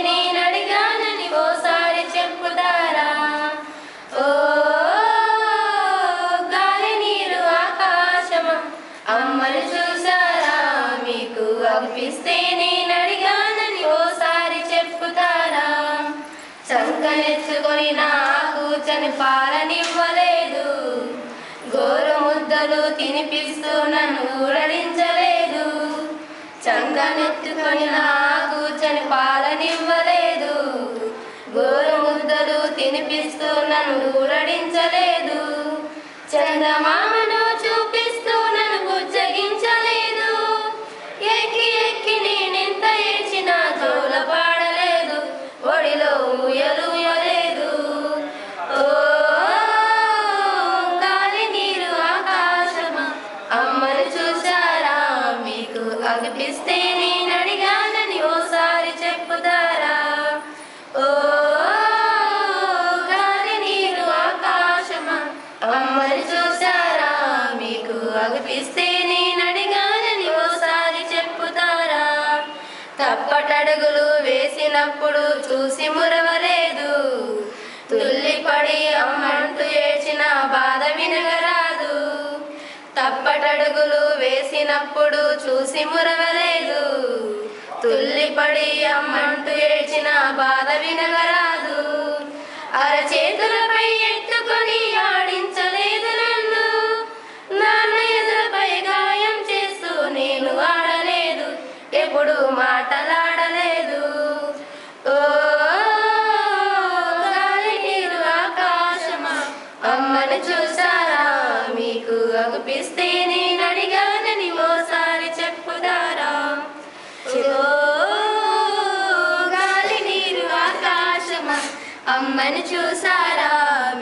నేను అడిగానని ఓసారి చెప్పుతారా? ఓ గాలి నీరు ఆకాశమా అమ్మను చూసారా? మీకు అనిపిస్తే నేను అడిగానని ఓసారి చెప్పుతారా? చంకనెత్తుకొని నా కూర్చొని పాలనివ్వలేదు, గోరు ముద్దలు తినిపిస్తూ నన్ను ఊరడించలేదు. చంకనెత్తుకొని నా కూర్చొని పాలనివ్వలేదు, గోరు ముద్దలు తినిపిస్తూ నన్ను ఊరడించలేదు. చందమామను చూపిస్తూ నన్ను బుజ్జగించలేదు, ఎక్కి ఎక్కి నేనెంత ఏడ్చినా జోల పాడలేదు, ఒడిలో ఊయలూయలేదు. ఓ గాలి నీరు ఆకాశమా అమ్మను చూసారా? మీకు అనిపిస్తే నేను అడిగానని ఓసారి చెప్పుతారా? ఓ గాలి నీరు ఆకాశమా అమ్మను చూసారా? మీకు అనిపిస్తే నేను అడిగానని ఓసారి చెప్పుతారా? తప్పటడుగులు వేసినప్పుడు చూసి మురవలేదు, తుల్లిపడి అమ్మంటూ ఏడ్చిన బాధ వినగరాదు. తప్పటడుగులు వేసినప్పుడు చూసి మురవలేదు, తుల్లిపడి అమ్మంటూ ఏడ్చిన బాధ వినగరాదు. అరచేతులపై ఎత్తుకొని ఆడించలేదు నన్ను, నాన్న ఎదురుపై గాయం చేస్తూ నేను ఆడలేదు, ఎప్పుడు మాటలాడలేదు. ఓ గాలి నీరు ఆకాశమా అమ్మను చూసారా? మీకు అనిపిస్తే నేను అడిగానని ఓసారి చెప్పుతారా? ఓ గాలి నీరు ఆకాశమా అమ్మను చూసారా?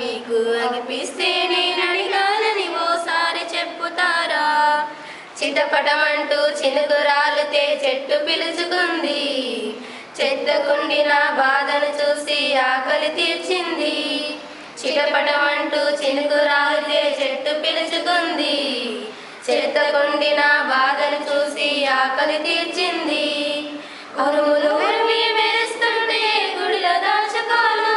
మీకు అనిపిస్తే నేను అడిగానని ఓసారి చెప్పుతారా? చిటపటమంటూ చినుకురాలితే చెట్టు పిలుచుకుంది, చెత్తకుండి నా బాధను చూసి ఆకలి తీర్చింది. చిటపటమంటూ చినుకురాలితే చెట్టు పిలుచుకుంది, చెత్తకుండి నా బాధను చూసి ఆకలి తీర్చింది. ఉరుములు ఉరిమి మెరుస్తుంటే గుడిలో దాచుకోను,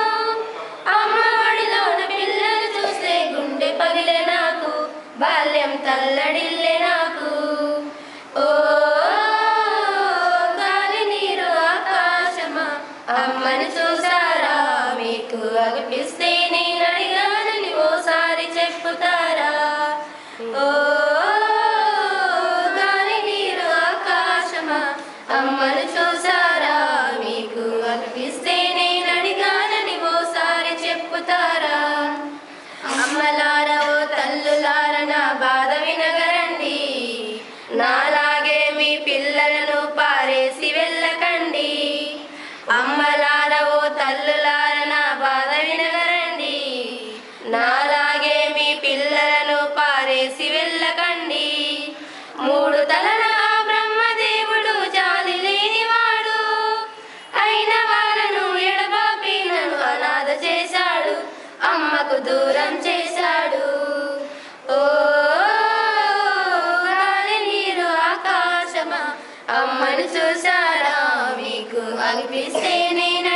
అమ్మ ఒడిలోన పిల్లలు చూస్తే గుండె పగిలే నాకు, బాల్యం తల్లడిల్లే నాకు. ఓ గాలి నీరు ఆకాశమా అమ్మను చూసారా? మీకు అనిపిస్తే నేను అడిగానని ఓసారి చెప్పుతారా? ఓ గాలి నీరు ఆకాశమా అమ్మను చూసారా? మీకు అనిపిస్తే నేను అడిగానని ఓసారి చెప్పుతారా? అమ్మలారా ఓ తల్లులారా నా బాధ వినగరండి, నాలాగే మీ పిల్లలను పారేసి వెళ్ళకండి. అమ్మలారా ఓ తల్లులారా నా బాధ వినగరండి, నాలాగే మీ పిల్లలను పారేసి వెళ్ళకండి. మూడు తలల బ్రహ్మదేవుడు జాలి లేనివాడు, అయిన వాళ్ళను ఎడబాపి నన్ను అనాథ చేశాడు, అమ్మకు దూరం చేశాడు. ఓ గాలి నీరు ఆకాశమా అమ్మను చూసారా? మీకు అనిపిస్తే నేను